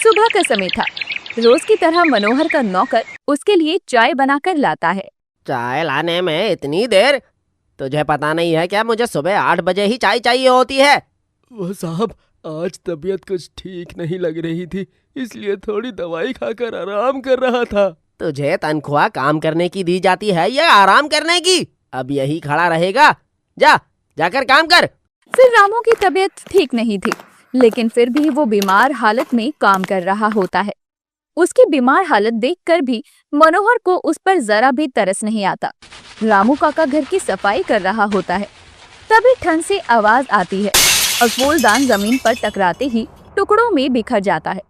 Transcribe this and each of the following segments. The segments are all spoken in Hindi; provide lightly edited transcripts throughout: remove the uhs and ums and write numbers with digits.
सुबह का समय था। रोज की तरह मनोहर का नौकर उसके लिए चाय बनाकर लाता है। चाय लाने में इतनी देर? तुझे पता नहीं है क्या मुझे सुबह 8 बजे ही चाय चाहिए होती है। वो साहब, आज तबीयत कुछ ठीक नहीं लग रही थी, इसलिए थोड़ी दवाई खाकर आराम कर रहा था। तुझे तनख्वाह काम करने की दी जाती है या आराम करने की? अब यही खड़ा रहेगा? जाकर काम कर। फिर रामू की तबीयत ठीक नहीं थी, लेकिन फिर भी वो बीमार हालत में काम कर रहा होता है। उसकी बीमार हालत देखकर भी मनोहर को उस पर जरा भी तरस नहीं आता। रामू काका घर की सफाई कर रहा होता है। तभी ठंड से आवाज आती है और फूलदान जमीन पर टकराते ही टुकड़ों में बिखर जाता है।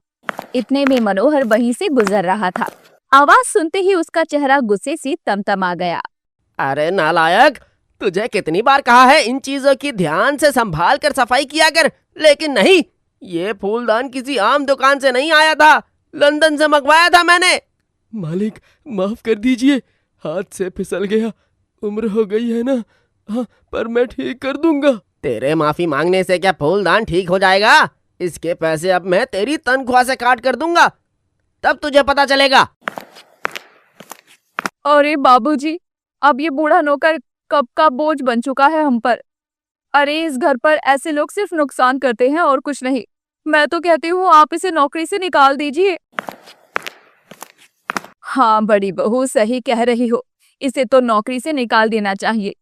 इतने में मनोहर वहीं से गुजर रहा था। आवाज सुनते ही उसका चेहरा गुस्से से तमतमा गया। अरे नालायक, तुझे कितनी बार कहा है इन चीजों की ध्यान से संभाल कर सफाई किया कर, लेकिन नहीं। ये फूलदान किसी आम दुकान से नहीं आया था, लंदन से मंगवाया था मैंने। मालिक, माफ कर दीजिए, हाथ से फिसल गया। उम्र हो गई है ना। हाँ, पर मैं ठीक कर दूंगा। तेरे माफी मांगने से क्या फूलदान ठीक हो जाएगा? इसके पैसे अब मैं तेरी तनख्वाह से काट कर दूंगा, तब तुझे पता चलेगा। अरे बाबूजी, अब ये बूढ़ा नौकर कब का बोझ बन चुका है हम पर। अरे इस घर पर ऐसे लोग सिर्फ नुकसान करते हैं और कुछ नहीं। मैं तो कहती हूँ आप इसे नौकरी से निकाल दीजिए। हाँ बड़ी बहू, सही कह रही हो, इसे तो नौकरी से निकाल देना चाहिए।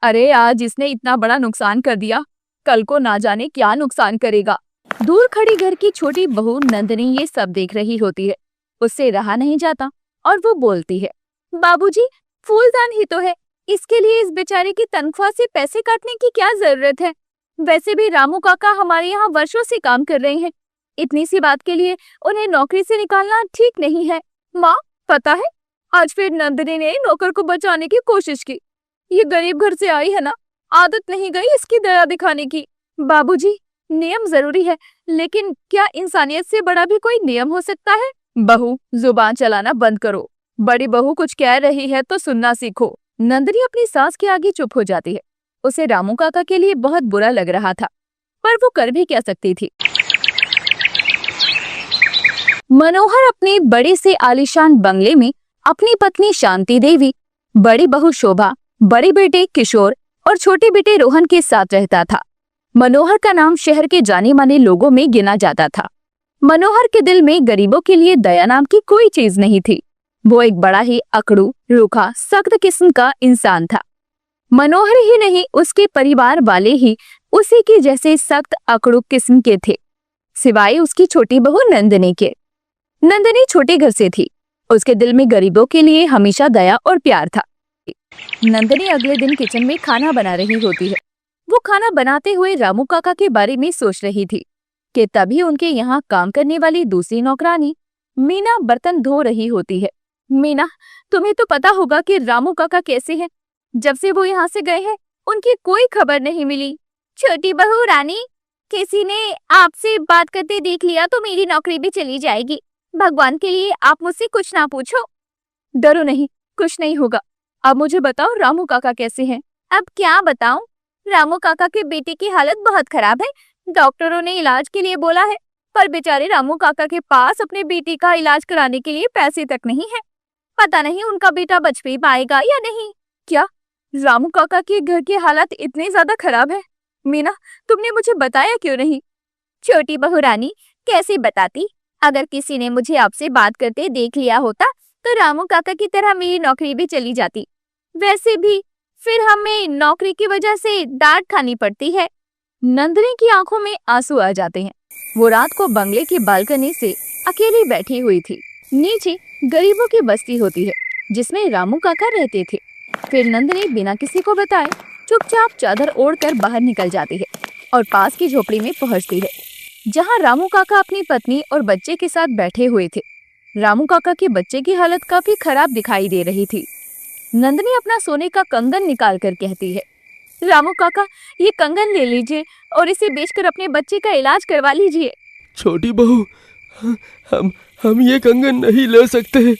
अरे आज इसने इतना बड़ा नुकसान कर दिया, कल को ना जाने क्या नुकसान करेगा। दूर खड़ी घर की छोटी बहू नंदिनी ये सब देख रही होती है। उससे रहा नहीं जाता और वो बोलती है, बाबूजी, फूलदान ही तो है, इसके लिए इस बेचारे की तनख्वाह से पैसे काटने की क्या जरूरत है। वैसे भी रामू काका हमारे यहाँ वर्षों से काम कर रहे हैं, इतनी सी बात के लिए उन्हें नौकरी से निकालना ठीक नहीं है। माँ, पता है, आज फिर नंदिनी ने नौकर को बचाने की कोशिश की। ये गरीब घर से आई है ना, आदत नहीं गई इसकी दया दिखाने की। बाबूजी, नियम जरूरी है, लेकिन क्या इंसानियत से बड़ा भी कोई नियम हो सकता है? बहू, जुबान चलाना बंद करो। बड़ी बहू कुछ कह रही है तो सुनना सीखो। नंदिनी अपनी सास के आगे चुप हो जाती है। उसे रामू काका के लिए बहुत बुरा लग रहा था, पर वो कर भी क्या सकती थी। मनोहर अपने बड़े से आलीशान बंगले में अपनी पत्नी शांति देवी, बड़ी बहू शोभा, बड़े बेटे किशोर और छोटे बेटे रोहन के साथ रहता था। मनोहर का नाम शहर के जाने माने लोगों में गिना जाता था। मनोहर के दिल में गरीबों के लिए दया नाम की कोई चीज नहीं थी। वो एक बड़ा ही अकड़ू, रूखा, सख्त किस्म का इंसान था। मनोहर ही नहीं, उसके परिवार वाले ही उसी के जैसे सख्त अकड़ू किस्म के थे, सिवाय उसकी छोटी बहू नंदिनी के। नंदिनी छोटे घर से थी, उसके दिल में गरीबों के लिए हमेशा दया और प्यार था। नंदिनी अगले दिन किचन में खाना बना रही होती है। वो खाना बनाते हुए रामू काका के बारे में सोच रही थी कि तभी उनके यहाँ काम करने वाली दूसरी नौकरानी मीना बर्तन धो रही होती है। मीना, तुम्हें तो पता होगा कि रामू काका कैसे हैं। जब से वो यहाँ से गए हैं उनकी कोई खबर नहीं मिली। छोटी बहू रानी, किसी ने आपसे बात करते देख लिया तो मेरी नौकरी भी चली जाएगी। भगवान के लिए आप मुझसे कुछ ना पूछो। डरो नहीं, कुछ नहीं होगा। अब मुझे बताओ रामू काका कैसे हैं? अब क्या बताऊं? रामू काका के बेटे की हालत बहुत खराब है। डॉक्टरों ने इलाज के लिए बोला है, पर बेचारे रामू काका के पास अपने बेटे का इलाज कराने के लिए पैसे तक नहीं है। पता नहीं उनका बेटा बच भी पाएगा या नहीं। क्या रामू काका के घर की हालत इतनी ज्यादा खराब है? मीना, तुमने मुझे बताया क्यों नहीं? छोटी बहू रानी, कैसे बताती? अगर किसी ने मुझे आपसे बात करते देख लिया होता तो रामू काका की तरह मेरी नौकरी भी चली जाती। वैसे भी फिर हमें नौकरी की वजह से डांट खानी पड़ती है। नंदिनी की आंखों में आंसू आ जाते हैं। वो रात को बंगले की बालकनी से अकेली बैठी हुई थी। नीचे गरीबों की बस्ती होती है जिसमें रामू काका रहते थे। फिर नंदिनी बिना किसी को बताए चुपचाप चादर ओढ़कर बाहर निकल जाती है और पास की झोपड़ी में पहुंचती है, जहां रामू काका अपनी पत्नी और बच्चे के साथ बैठे हुए थे। रामू काका के बच्चे की हालत काफी खराब दिखाई दे रही थी। नंदिनी अपना सोने का कंगन निकाल कर कहती है, रामू काका, ये कंगन ले लीजिए और इसे बेचकर अपने बच्चे का इलाज करवा लीजिए। छोटी बहू, हम ये कंगन नहीं ले सकते।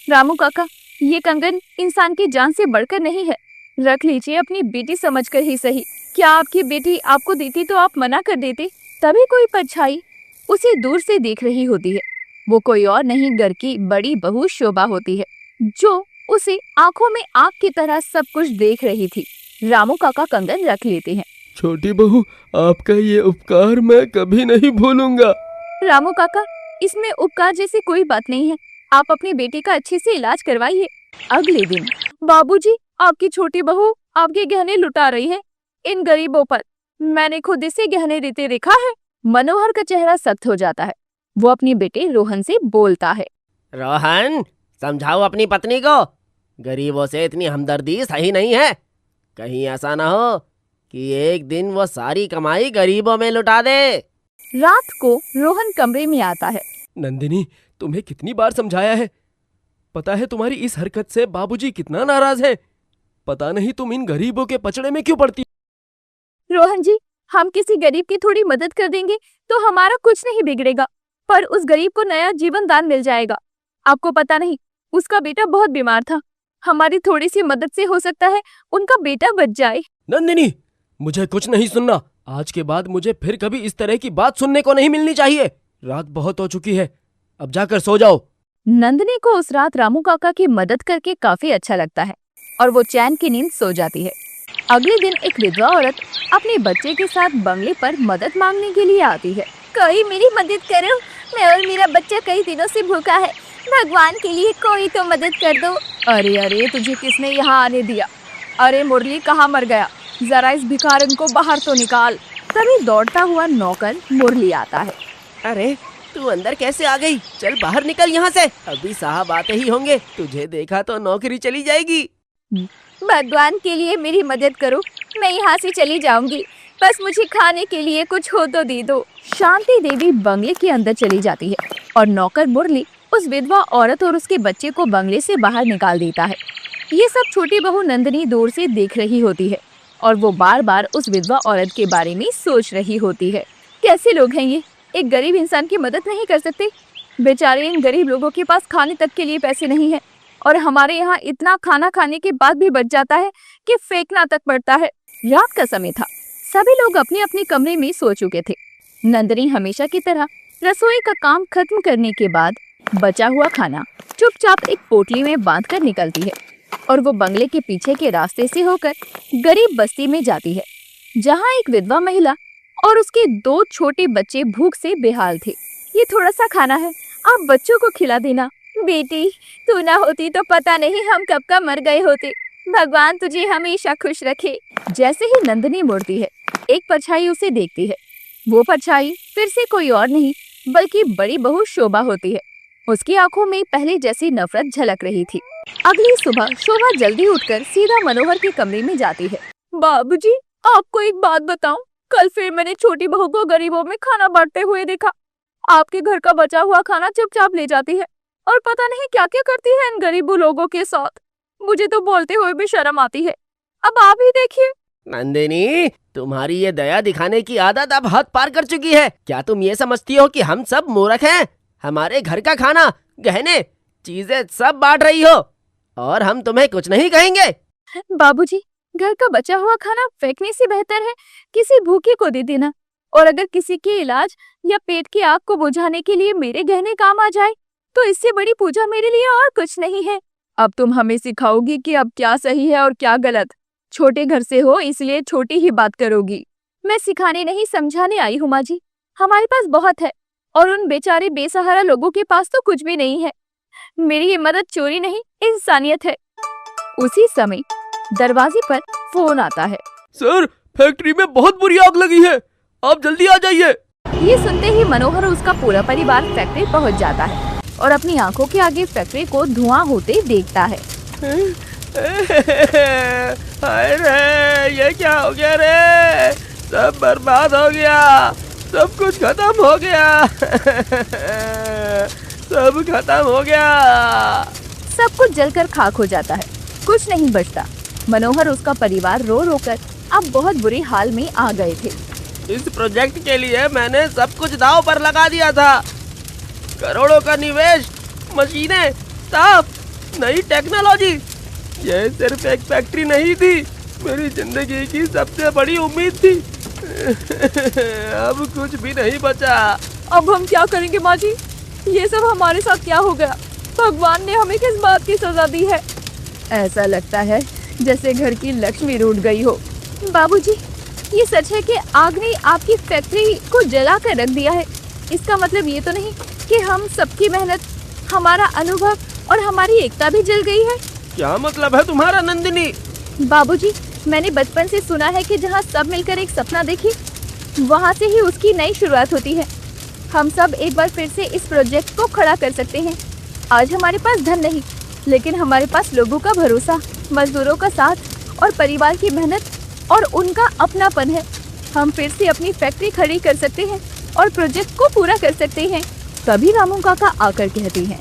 रामू काका, ये कंगन इंसान की जान से बढ़कर नहीं है। रख लीजिए, अपनी बेटी समझकर ही सही। क्या आपकी बेटी आपको देती तो आप मना कर देते? तभी कोई परछाई उसे दूर से देख रही होती है। वो कोई और नहीं घर की बड़ी बहू शोभा होती है, जो उसे आंखों में आग की तरह सब कुछ देख रही थी। रामू काका कंगन रख लेते हैं। छोटी बहू, आपका ये उपकार मैं कभी नहीं भूलूंगा। रामू काका, इसमें उपकार जैसी कोई बात नहीं है। आप अपनी बेटी का अच्छे से इलाज करवाइए। अगले दिन बाबूजी, आपकी छोटी बहू आपके गहने लुटा रही है इन गरीबों पर। मैंने खुद इसे गहने देते देखा है। मनोहर का चेहरा सख्त हो जाता है। वो अपने बेटे रोहन से बोलता है। रोहन, समझाओ अपनी पत्नी को, गरीबों से इतनी हमदर्दी सही नहीं है। कहीं ऐसा ना हो कि एक दिन वो सारी कमाई गरीबों में लुटा दे। रात को रोहन कमरे में आता है। नंदिनी, तुम्हें कितनी बार समझाया है। पता है तुम्हारी इस हरकत से बाबूजी कितना नाराज है। पता नहीं तुम इन गरीबों के पचड़े में क्यों पड़ती। रोहन जी, हम किसी गरीब की थोड़ी मदद कर देंगे तो हमारा कुछ नहीं बिगड़ेगा, पर उस गरीब को नया जीवन दान मिल जाएगा। आपको पता नहीं, उसका बेटा बहुत बीमार था। हमारी थोड़ी सी मदद से हो सकता है उनका बेटा बच जाए। नंदिनी, मुझे कुछ नहीं सुनना। आज के बाद मुझे फिर कभी इस तरह की बात सुनने को नहीं मिलनी चाहिए। रात बहुत हो चुकी है, अब जाकर सो जाओ। नंदिनी को उस रात रामू काका की मदद करके काफी अच्छा लगता है और वो चैन की नींद सो जाती है। अगले दिन एक विधवा औरत अपने बच्चे के साथ बंगले पर मदद मांगने के लिए आती है। कोई मेरी मदद करो, मैं और मेरा बच्चा कई दिनों से भूखा है। भगवान के लिए कोई तो मदद कर दो। अरे अरे, तुझे किसने यहाँ आने दिया? अरे मुरली, कहाँ मर गया? जरा इस भिखारन को बाहर तो निकाल। तभी दौड़ता हुआ नौकर मुरली आता है। अरे, तू अंदर कैसे आ गई? चल बाहर निकल यहाँ से। अभी साहब आते ही होंगे, तुझे देखा तो नौकरी चली जाएगी। भगवान के लिए मेरी मदद करो, मैं यहाँ से चली जाऊंगी। बस मुझे खाने के लिए कुछ हो तो दे दो। शांति देवी बंगले के अंदर चली जाती है और नौकर मुरली उस विधवा औरत और उसके बच्चे को बंगले से बाहर निकाल देता है। ये सब छोटी बहू नंदिनी दूर से देख रही होती है और वो बार बार उस विधवा औरत के बारे में सोच रही होती है। कैसे लोग हैं ये, एक गरीब इंसान की मदद नहीं कर सकते। बेचारे इन गरीब लोगों के पास खाने तक के लिए पैसे नहीं है और हमारे यहाँ इतना खाना खाने के बाद भी बच जाता है कि फेंकना तक पड़ता है। रात का समय था, सभी लोग अपने अपने कमरे में सो चुके थे। नंदिनी हमेशा की तरह रसोई का काम खत्म करने के बाद बचा हुआ खाना चुपचाप एक पोटली में बांधकर निकलती है और वो बंगले के पीछे के रास्ते से होकर गरीब बस्ती में जाती है, जहाँ एक विधवा महिला और उसके 2 छोटे बच्चे भूख से बेहाल थे। ये थोड़ा सा खाना है, आप बच्चों को खिला देना। बेटी, तू ना होती तो पता नहीं हम कब का मर गए होते। भगवान तुझे हमेशा खुश रखे। जैसे ही नंदिनी मुड़ती है, एक परछाई उसे देखती है। वो परछाई फिर से कोई और नहीं बल्कि बड़ी बहू शोभा होती है। उसकी आंखों में पहले जैसी नफरत झलक रही थी। अगली सुबह शोभा जल्दी उठकर सीधा मनोहर के कमरे में जाती है। बाबूजी, आपको एक बात बताऊं, कल फिर मैंने छोटी बहू को गरीबों में खाना बांटते हुए देखा। आपके घर का बचा हुआ खाना चुपचाप ले जाती है और पता नहीं क्या क्या करती है इन गरीबों लोगों के साथ। मुझे तो बोलते हुए भी शर्म आती है। अब आप ही देखिए। नंदिनी, तुम्हारी ये दया दिखाने की आदत अब हद पार कर चुकी है। क्या तुम ये समझती हो कि हम सब मूर्ख हैं? हमारे घर का खाना, गहने, चीजें सब बांट रही हो और हम तुम्हें कुछ नहीं कहेंगे। बाबूजी, घर का बचा हुआ खाना फेंकने से बेहतर है किसी भूखे को दे देना। और अगर किसी के इलाज या पेट की आग को बुझाने के लिए मेरे गहने काम आ जाए तो इससे बड़ी पूजा मेरे लिए और कुछ नहीं है। अब तुम हमें सिखाओगी कि अब क्या सही है और क्या गलत। छोटे घर से हो इसलिए छोटी ही बात करोगी। मैं सिखाने नहीं समझाने आई हूँ माँ जी। हमारे पास बहुत है और उन बेचारे बेसहारा लोगों के पास तो कुछ भी नहीं है। मेरी ये मदद चोरी नहीं, इंसानियत है। उसी समय दरवाजे पर फोन आता है। सर, फैक्ट्री में बहुत बुरी आग लगी है, आप जल्दी आ जाइए। ये सुनते ही मनोहर और उसका पूरा परिवार फैक्ट्री पहुंच जाता है और अपनी आंखों के आगे फैक्ट्री को धुआं होते देखता है। हाय रे, ये क्या हो गया रे? सब बर्बाद हो गया, सब कुछ खत्म हो गया। सब खत्म हो गया। सब कुछ जलकर खाक हो जाता है, कुछ नहीं बचता। मनोहर और उसका परिवार रो रो कर अब बहुत बुरे हाल में आ गए थे। इस प्रोजेक्ट के लिए मैंने सब कुछ दांव पर लगा दिया था। करोड़ों का निवेश, मशीनें, स्टाफ, नई टेक्नोलॉजी। यह सिर्फ एक फैक्ट्री नहीं थी, मेरी जिंदगी की सबसे बड़ी उम्मीद थी। अब कुछ भी नहीं बचा। अब हम क्या करेंगे माँ जी? ये सब हमारे साथ क्या हो गया? भगवान ने हमें किस बात की सजा दी है? ऐसा लगता है जैसे घर की लक्ष्मी रूठ गई हो। बाबूजी, ये सच है कि आग ने आपकी फैक्ट्री को जला कर रख दिया है। इसका मतलब ये तो नहीं कि हम सबकी मेहनत, हमारा अनुभव और हमारी एकता भी जल गई है? क्या मतलब है तुम्हारा नंदिनी? बाबूजी, मैंने बचपन से सुना है कि जहाँ सब मिलकर एक सपना देखे, वहाँ से ही उसकी नई शुरुआत होती है। हम सब एक बार फिर से इस प्रोजेक्ट को खड़ा कर सकते हैं। आज हमारे पास धन नहीं, लेकिन हमारे पास लोगों का भरोसा, मजदूरों का साथ और परिवार की मेहनत और उनका अपनापन है। हम फिर से अपनी फैक्ट्री खड़ी कर सकते हैं और प्रोजेक्ट को पूरा कर सकते हैं। तभी रामू काका आकर कहते हैं,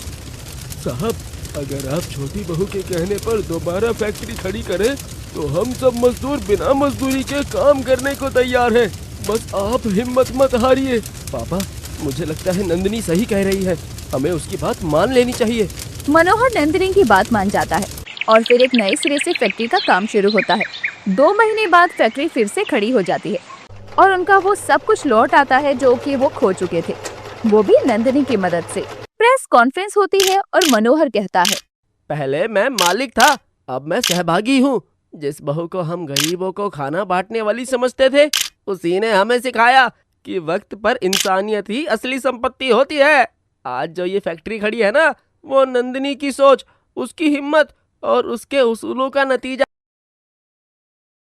साहब, अगर आप छोटी बहू के कहने पर दोबारा फैक्ट्री खड़ी करें तो हम सब मजदूर बिना मजदूरी के काम करने को तैयार हैं। बस आप हिम्मत मत हारिए। पापा, मुझे लगता है नंदिनी सही कह रही है, हमें उसकी बात मान लेनी चाहिए। मनोहर नंदिनी की बात मान जाता है और फिर एक नए सिरे से फैक्ट्री का काम शुरू होता है। 2 महीने बाद फैक्ट्री फिर से खड़ी हो जाती है और उनका वो सब कुछ लौट आता है जो कि वो खो चुके थे, वो भी नंदिनी की मदद से। प्रेस कॉन्फ्रेंस होती है और मनोहर कहता है, पहले मैं मालिक था, अब मैं सहभागी हूँ। जिस बहू को हम गरीबों को खाना बांटने वाली समझते थे, उसी ने हमें सिखाया कि वक्त पर इंसानियत ही असली संपत्ति होती है। आज जो ये फैक्ट्री खड़ी है ना, वो नंदिनी की सोच, उसकी हिम्मत और उसके उसूलों का नतीजा